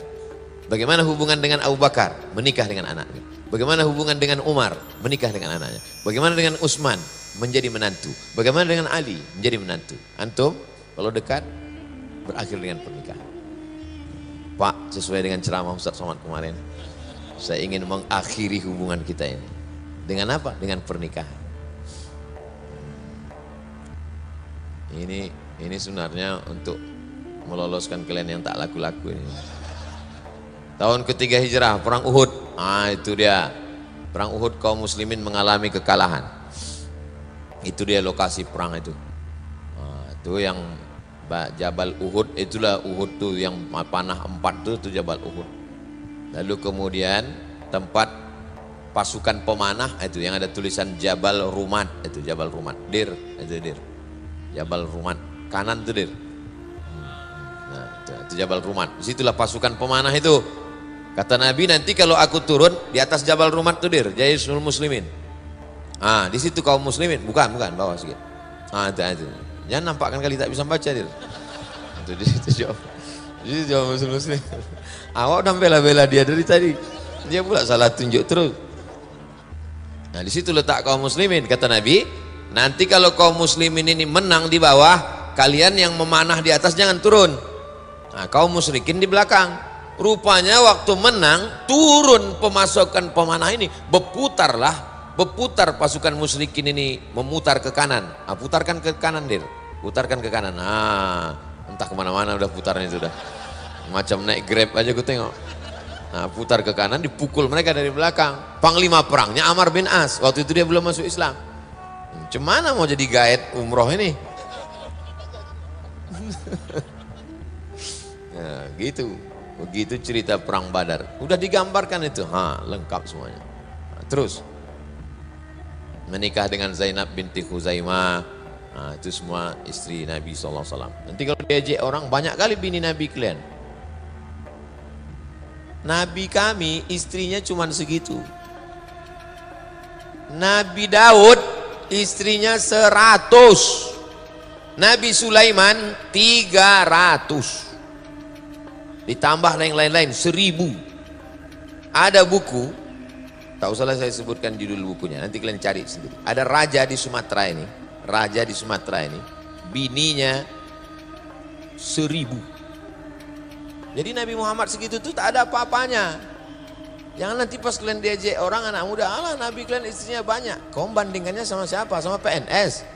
Bagaimana hubungan dengan Abu Bakar? Menikah dengan anaknya. Bagaimana hubungan dengan Umar? Menikah dengan anaknya. Bagaimana dengan Utsman? Menjadi menantu. Bagaimana dengan Ali? Menjadi menantu. Antum kalau dekat berakhir dengan pernikahan. Pak, sesuai dengan ceramah Ustaz Somad kemarin, saya ingin mengakhiri hubungan kita ini. Dengan apa? Dengan pernikahan. Ini sebenarnya untuk meloloskan kalian yang tak laku-laku ini. Tahun ketiga Hijrah, perang Uhud. Itu dia. Perang Uhud kaum muslimin mengalami kekalahan. Itu dia lokasi perang itu. Itu yang Jabal Uhud, itulah Uhud tuh yang panah 4 tuh Jabal Uhud. Lalu kemudian tempat pasukan pemanah itu yang ada tulisan Jabal Rumat, itu Jabal Rumat. Dir, itu Dir. Jabal Rumat, kanan tuh Dir. Nah, itu Jabal Rumat. Disitulah pasukan pemanah itu. Kata Nabi, nanti kalau aku turun di atas Jabal Rumat tuh Dir, Jaisul Muslimin. Di situ kaum muslimin, bukan bawah sedikit. Itu. Jangan nampakkan kali tak bisa baca Dir. Itu di situ jawab. Di situ jawab muslim. Awak udah bela-bela dia dari tadi. Dia pula salah tunjuk terus. Nah, di situ letak kaum muslimin. Kata Nabi, nanti kalau kaum muslimin ini menang di bawah, kalian yang memanah di atas jangan turun. Nah, kaum musyrikin di belakang. Rupanya waktu menang turun pemasukan pemanah ini, berputar pasukan musyrikin ini memutar ke kanan. Ah, putarkan ke kanan dir, putarkan ke kanan. Ah, entah kemana-mana udah putarnya itu udah. Macam naik Grab aja gue tengok. Nah, putar ke kanan, dipukul mereka dari belakang. Panglima perangnya Amr bin As. Waktu itu dia belum masuk Islam. Cemana mau jadi guide umroh ini? Nah, gitu. Begitu cerita perang Badar. Udah digambarkan itu. Lengkap semuanya. Nah, terus menikah dengan Zainab binti Khuzaimah. Nah, itu semua istri Nabi SAW. Nanti kalau diajak orang, banyak kali bini Nabi kalian. Nabi kami istrinya cuma segitu. Nabi Daud istrinya 100. Nabi Sulaiman 300. Ditambah yang lain-lain 1000. Ada buku, tak usahlah saya sebutkan judul bukunya, nanti kalian cari sendiri. Ada raja di Sumatera ini, bininya 1000. Jadi Nabi Muhammad segitu tuh tak ada apa-apanya. Jangan nanti pas kalian diajak orang anak muda, alah Nabi kalian istrinya banyak. Kau bandingkannya sama siapa? Sama PNS?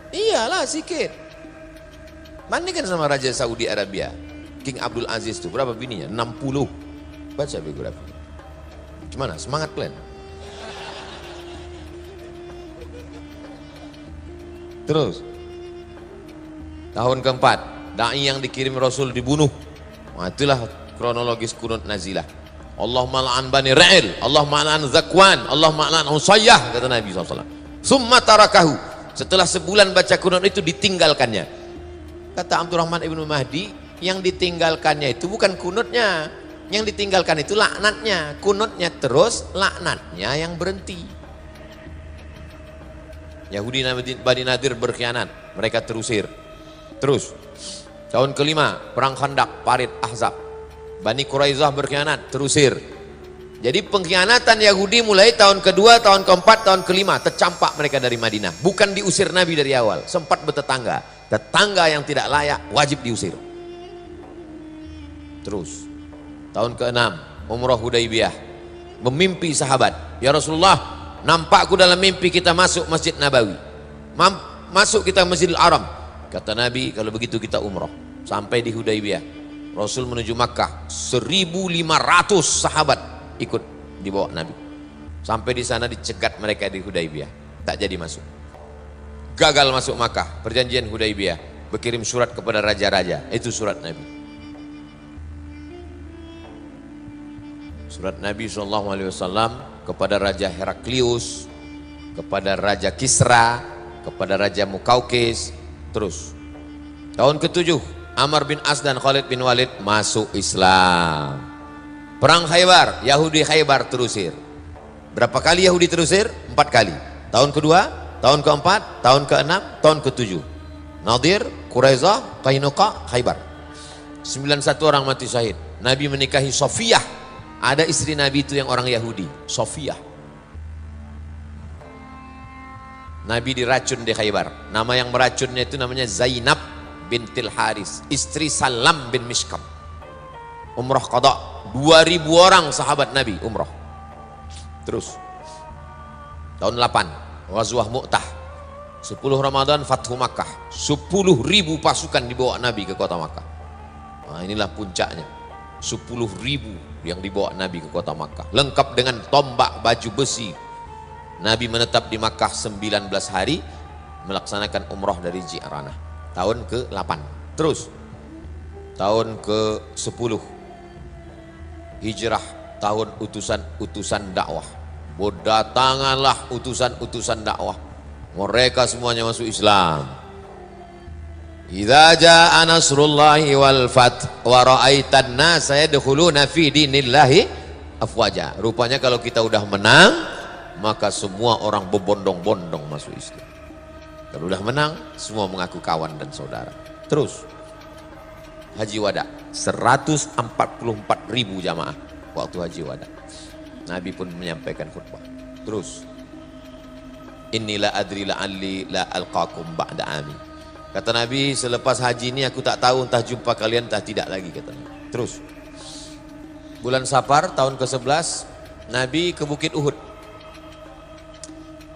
Iyalah sikit. Bandingkan sama Raja Saudi Arabia, King Abdul Aziz tuh berapa bininya? 60. Baca biografi. Gimana? Semangat kalian? Terus tahun keempat, dai yang dikirim Rasul dibunuh. Nah, itulah kronologis kunut nazilah. Allahumma la'an bani Ra'il, Allahumma la'an Zakwan, Allahumma la'an Husayyah, kata Nabi SAW. Summa tarakahu. Setelah sebulan baca kunut itu ditinggalkannya. Kata Abdurrahman ibnu Mahdi, yang ditinggalkannya itu bukan kunutnya, yang ditinggalkan itu laknatnya. Kunutnya terus, laknatnya yang berhenti. Yahudi Bani Nadir berkhianat, mereka terusir. Terus tahun kelima, perang Khandaq, Parit, Ahzab. Bani Quraizah berkhianat, terusir. Jadi pengkhianatan Yahudi mulai tahun kedua, tahun keempat, tahun kelima. Tercampak mereka dari Madinah. Bukan diusir Nabi dari awal, sempat bertetangga. Tetangga yang tidak layak, wajib diusir. Terus tahun keenam, Umrah Hudaybiyah. Memimpi sahabat, ya Rasulullah, nampakku dalam mimpi kita masuk Masjid Nabawi. Masuk kita Masjidil Haram. Kata Nabi, kalau begitu kita umrah. Sampai di Hudaybiyah, Rasul menuju Makkah, 1.500 sahabat ikut dibawa Nabi. Sampai di sana dicegat mereka di Hudaybiyah, tak jadi masuk. Gagal masuk Makkah, perjanjian Hudaybiyah, berkirim surat kepada raja-raja, itu surat Nabi. Surat Nabi SAW kepada Raja Heraklius, kepada Raja Kisra, kepada Raja Mukaukis. Terus tahun ke-7, Amr bin As dan Khalid bin Walid masuk Islam. Perang Khaybar, Yahudi Khaybar terusir. Berapa kali Yahudi terusir? 4 kali. Tahun kedua, tahun keempat, tahun keenam, tahun ke-7. Nadir, Quraizah, Qainuqa, Khaybar. 91 orang mati syahid. Nabi menikahi Sofiyah. Ada istri Nabi itu yang orang Yahudi, Sofiyah. Nabi diracun di Khaybar. Nama yang meracunnya itu namanya Zainab bintil Haris, istri Salam bin Mishkam. Umrah qada, 2000 orang sahabat Nabi umrah. Terus tahun 8, Ghazwah Mu'tah. 10 Ramadan Fathu Makkah. 10.000 pasukan dibawa Nabi ke kota Makkah. Nah, inilah puncaknya. 10.000 yang dibawa Nabi ke kota Makkah, lengkap dengan tombak, baju besi. Nabi menetap di Makkah 19 hari, melaksanakan umrah dari Ji'ranah. Tahun ke-8. Terus tahun ke-10, hijrah, tahun utusan-utusan dakwah. Berdatanganlah utusan-utusan dakwah. Mereka semuanya masuk Islam. Idza jaa nasrullahi wal fath wa ra'aitan nasa yadkhuluna fi dinillahi afwaja. Rupanya kalau kita udah menang, maka semua orang berbondong-bondong masuk Islam. Kalau udah menang, semua mengaku kawan dan saudara. Terus Haji Wada, 144.000 jamaah waktu Haji Wada. Nabi pun menyampaikan khutbah. Terus inilah adri la'alli la alqakum ba'da ami. Kata Nabi, selepas haji ini aku tak tahu entah jumpa kalian entah tidak lagi, kata Nabi. Terus bulan Safar tahun ke-11 Nabi ke Bukit Uhud.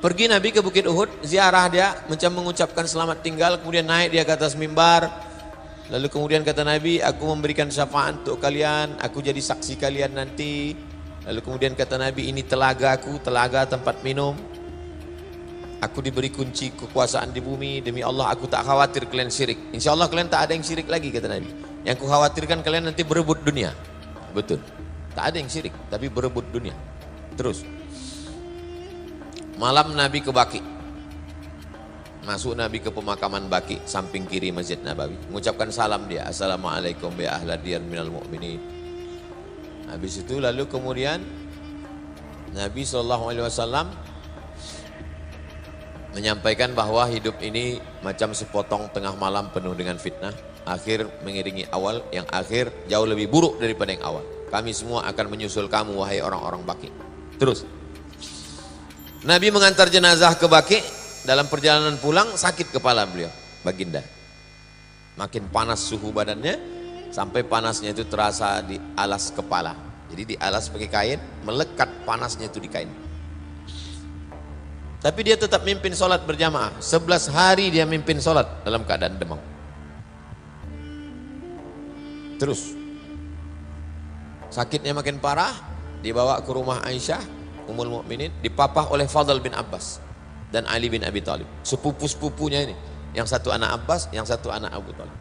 Pergi Nabi ke Bukit Uhud, ziarah dia, macam mengucapkan selamat tinggal, kemudian naik dia ke atas mimbar. Lalu kemudian kata Nabi, aku memberikan syafaat untuk kalian, aku jadi saksi kalian nanti. Lalu kemudian kata Nabi, ini telaga aku, telaga tempat minum. Aku diberi kunci kekuasaan di bumi, demi Allah aku tak khawatir kalian syirik. Insya Allah kalian tak ada yang syirik lagi, kata Nabi. Yang ku khawatirkan kalian nanti berebut dunia. Betul, tak ada yang syirik, tapi berebut dunia. Terus malam Nabi ke Baqi. Masuk Nabi ke pemakaman Baqi, samping kiri Masjid Nabawi. Mengucapkan salam dia, Assalamualaikum ya ahla diyar minal mu'minin. Habis itu lalu kemudian Nabi SAW menyampaikan bahwa hidup ini macam sepotong tengah malam penuh dengan fitnah. Akhir mengiringi awal, yang akhir jauh lebih buruk daripada yang awal. Kami semua akan menyusul kamu wahai orang-orang Baqi. Terus Nabi mengantar jenazah ke Baqi. Dalam perjalanan pulang sakit kepala beliau, baginda. Makin panas suhu badannya, sampai panasnya itu terasa di alas kepala. Jadi di alas pakai kain, melekat panasnya itu di kain. Tapi dia tetap mimpin sholat berjamaah. 11 hari dia mimpin sholat dalam keadaan demam. Terus sakitnya makin parah, dibawa ke rumah Aisyah Ummul Mukminin, dipapah oleh Fadl bin Abbas dan Ali bin Abi Thalib. Sepupu-sepupunya ini, yang satu anak Abbas, yang satu anak Abu Thalib.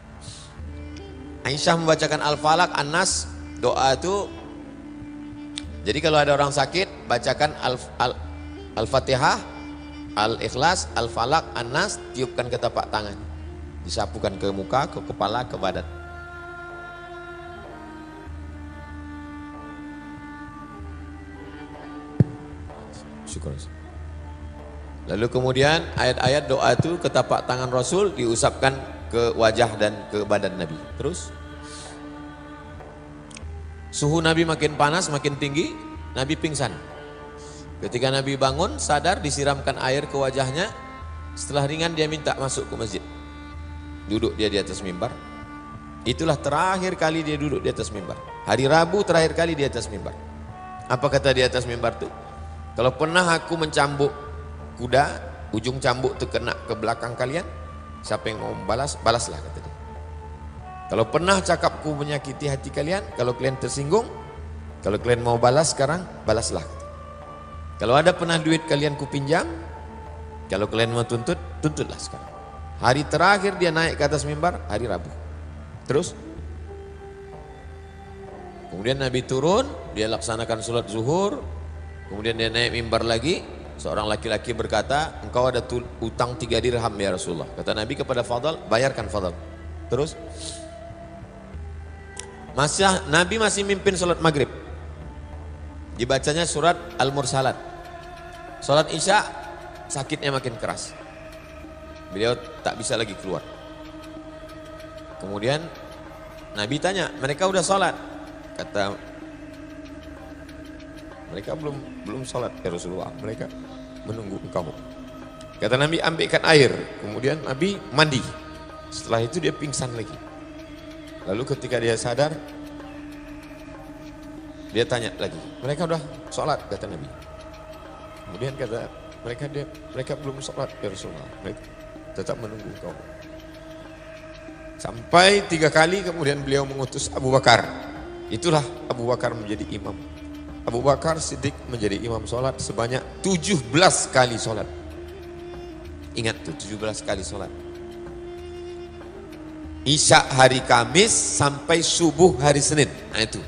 Aisyah membacakan Al-Falaq, An-Nas, doa itu. Jadi kalau ada orang sakit, bacakan Al-Fatihah, Al-Ikhlas, Al-Falaq, An-Nas, tiupkan ke tapak tangan, disapukan ke muka, ke kepala, ke badan. Syukur. Lalu kemudian ayat-ayat doa itu ke tapak tangan Rasul, diusapkan ke wajah dan ke badan Nabi. Terus suhu Nabi makin panas, makin tinggi, Nabi pingsan. Ketika Nabi bangun, sadar, disiramkan air ke wajahnya. Setelah ringan dia minta masuk ke masjid. Duduk dia di atas mimbar. Itulah terakhir kali dia duduk di atas mimbar. Hari Rabu terakhir kali di atas mimbar. Apa kata di atas mimbar itu? Kalau pernah aku mencambuk kuda, ujung cambuk itu kena ke belakang kalian, siapa yang mau balas, balaslah, kata dia. Kalau pernah cakapku menyakiti hati kalian, kalau kalian tersinggung, kalau kalian mau balas sekarang, balaslah. Kalau ada pernah duit kalian kupinjam, kalau kalian mau tuntut, tuntutlah sekarang. Hari terakhir dia naik ke atas mimbar, hari Rabu. Terus kemudian Nabi turun, dia laksanakan sholat zuhur, kemudian dia naik mimbar lagi. Seorang laki-laki berkata, engkau ada utang 3 dirham ya Rasulullah. Kata Nabi kepada Fadl, bayarkan Fadl. Terus Nabi masih mimpin sholat maghrib. Dibacanya surat Al-Mursalat. Sholat Isya, sakitnya makin keras. Beliau tak bisa lagi keluar. Kemudian Nabi tanya, mereka udah sholat? Kata, mereka belum sholat ya Rasulullah, mereka menunggu engkau. Kata Nabi, ambilkan air. Kemudian Nabi mandi. Setelah itu dia pingsan lagi. Lalu ketika dia sadar, dia tanya lagi, mereka udah sholat? Kata Nabi. Kemudian kata mereka belum sholat ya Rasulullah, mereka tetap menunggu engkau. Sampai 3 kali kemudian beliau mengutus Abu Bakar. Itulah Abu Bakar menjadi imam. Abu Bakar Siddiq menjadi imam sholat sebanyak 17 kali sholat. Ingat tuh, 17 kali sholat. Isya hari Kamis sampai subuh hari Senin. Nah itu,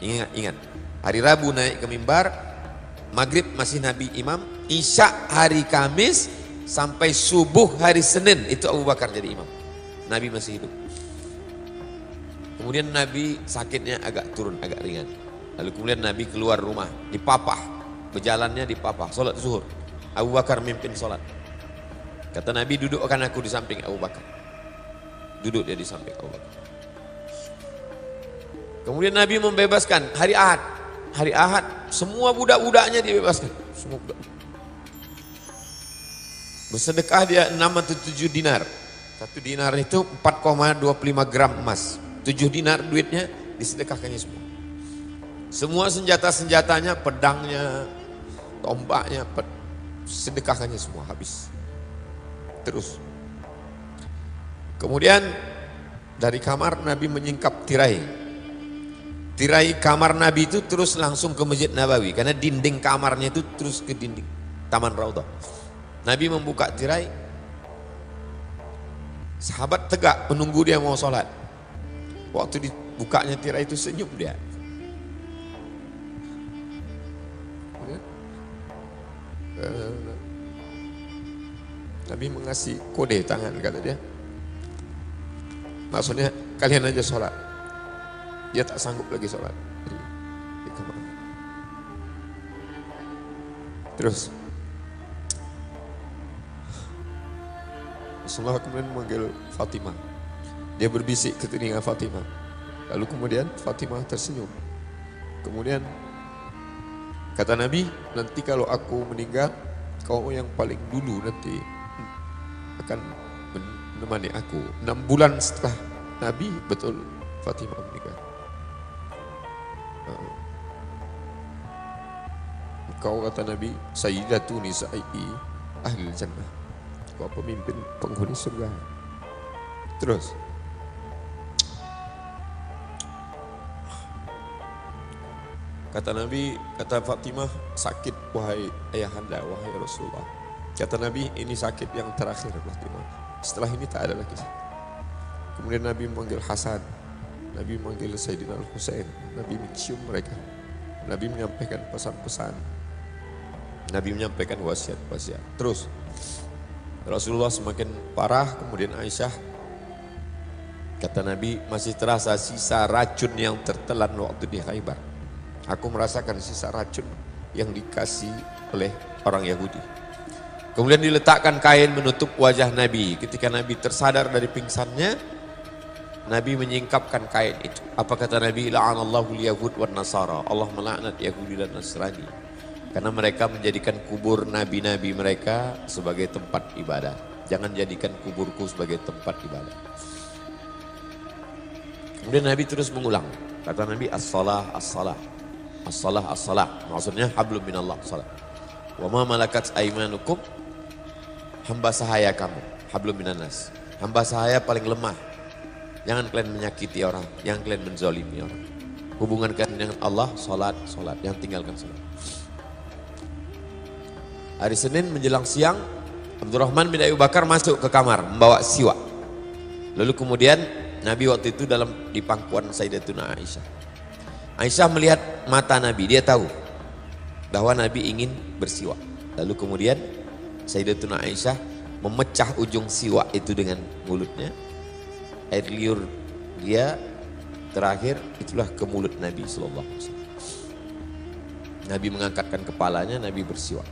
ingat. Hari Rabu naik ke mimbar, maghrib masih Nabi imam, Isya hari Kamis sampai subuh hari Senin itu Abu Bakar jadi imam. Nabi masih hidup. Kemudian Nabi sakitnya agak turun, agak ringan. Lalu kemudian Nabi keluar rumah, dipapah, berjalannya dipapah, sholat zuhur. Abu Bakar mimpin sholat. Kata Nabi, dudukkan aku di samping Abu Bakar. Duduk dia di samping Abu Bakar. Kemudian Nabi membebaskan hari Ahad. Hari Ahad semua budak-budaknya dibebaskan. Semua budak. Bersedekah dia 6 atau 7 dinar. 1 dinar itu 4,25 gram emas. 7 dinar duitnya disedekahkannya semua. Semua senjata-senjatanya, pedangnya, tombaknya, sedekahkannya semua habis. Terus. Kemudian dari kamar Nabi menyingkap tirai. Tirai kamar Nabi itu terus langsung ke Masjid Nabawi. Karena dinding kamarnya itu terus ke dinding Taman Raudhah. Nabi membuka tirai. Sahabat tegak menunggu dia mau sholat. Waktu dibukanya tirai itu senyum dia. Nabi mengasih kode tangan, kata dia. Maksudnya kalian aja sholat. Dia tak sanggup lagi sholat di kamar. Terus Rasulullah kemudian memanggil Fatimah. Dia berbisik ke telinga Fatimah. Lalu kemudian Fatimah tersenyum. Kemudian kata Nabi, nanti kalau aku meninggal, kau yang paling dulu nanti akan menemani aku. 6 bulan setelah Nabi, betul Fatimah meninggal. Kau kata Nabi, Sayyidatu nisa'i ahli jannah. Kau pemimpin penghuni surga. Terus kata Nabi, kata Fatimah, sakit wahai ayahanda, wahai Rasulullah. Kata Nabi, ini sakit yang terakhir Fatimah. Setelah ini tak ada lagi. Kemudian Nabi memanggil Hasan, Nabi memanggil Sayyidina Al-Husain, Nabi mencium mereka. Nabi menyampaikan pesan-pesan, Nabi menyampaikan wasiat-wasiat. Terus Rasulullah semakin parah, kemudian Aisyah, kata Nabi, masih terasa sisa racun yang tertelan waktu di Khaybar. Aku merasakan sisa racun yang dikasih oleh orang Yahudi. Kemudian diletakkan kain menutup wajah Nabi. Ketika Nabi tersadar dari pingsannya, Nabi menyingkapkan kain itu. Apa kata Nabi? La'anallahu al-yahud wa nasara. Allah melaknat Yahudi dan Nasrani. Karena mereka menjadikan kubur nabi-nabi mereka sebagai tempat ibadah. Jangan jadikan kuburku sebagai tempat ibadah. Kemudian Nabi terus mengulang. Kata Nabi, as-salah, as-salah. As-salah, as-salah. Maksudnya hablum minallah, salat. Wa ma malakat aimanukum, hamba sahaya kamu, hablum minanas. Hamba sahaya paling lemah. Jangan kalian menyakiti orang, jangan kalian menzalimi orang. Hubungan kalian dengan Allah, salat, salat. Jangan tinggalkan salat. Hari Senin menjelang siang, Abdurrahman bin Abu Bakar masuk ke kamar membawa siwak. Lalu kemudian Nabi waktu itu di pangkuan Sayyidatuna Aisyah. Aisyah melihat mata Nabi, dia tahu bahwa Nabi ingin bersiwak. Lalu kemudian Sayyidatuna Aisyah memecah ujung siwak itu dengan mulutnya. Air liur dia terakhir itulah ke mulut Nabi sallallahu alaihi wasallam. Nabi mengangkatkan kepalanya, Nabi bersiwak.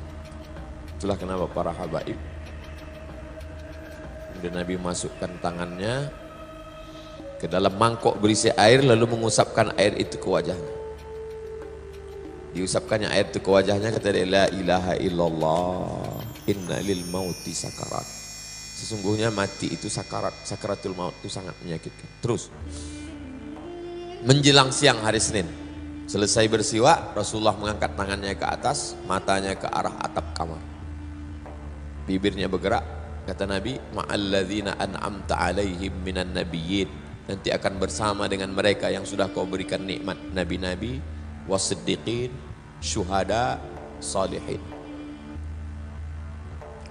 Itulah kenapa para habaib. Kemudian Nabi masukkan tangannya ke dalam mangkok berisi air, lalu mengusapkan air itu ke wajahnya. Diusapkannya air itu ke wajahnya, kata dia, la ilaha illallah, inna lil mauti sakarat. Sesungguhnya mati itu sakarat, sakaratul maut itu sangat menyakitkan. Terus menjelang siang hari Senin, selesai bersiwak, Rasulullah mengangkat tangannya ke atas, matanya ke arah atap kamar. Bibirnya bergerak, kata Nabi, ma'alladzina an'amta alaihim minan nabiyyin. Nanti akan bersama dengan mereka yang sudah kau berikan nikmat, nabi-nabi, wasiddiqin, syuhada, salihin.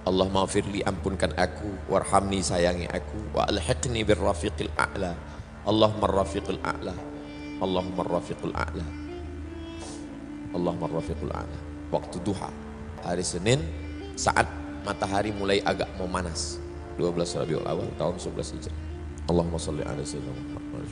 Allah maghfirli, ampunkan aku, warhamni, sayangi aku, wa alhiqni birrafiqil a'la. Allahumma rafiqil a'la. Allahumma rafiqil a'la. Allahumma rafiqil a'la. Waktu duha, hari Senin, saat matahari mulai agak memanas, 12 Rabiul Awal tahun 11 Hijrah. Allahumma sholli ala sayyidina Muhammad.